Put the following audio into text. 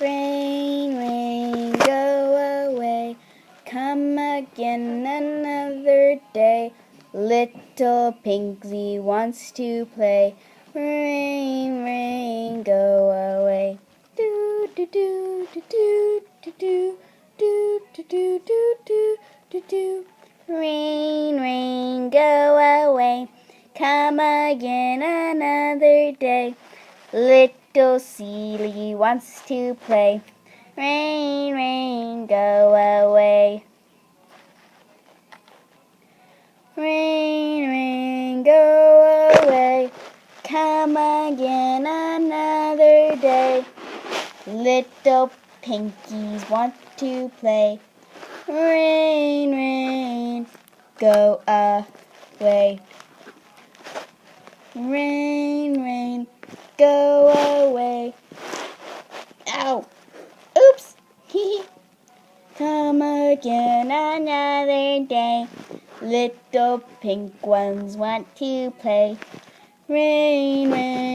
Rain, rain, go away. Come again another day. Little Pinksy wants to play. Rain, rain, go away. Do do do do do do do do do do do do do. Rain, rain, go away. Come again another day. Little Sealy wants to play. Rain, rain, go away. Rain, rain, go away. Come again another day. Little Pinkies want to play. Rain, rain, go away. Rain, rain, go away. Ow! Oops! Come again another day. Little pink ones want to play. Rain, rain.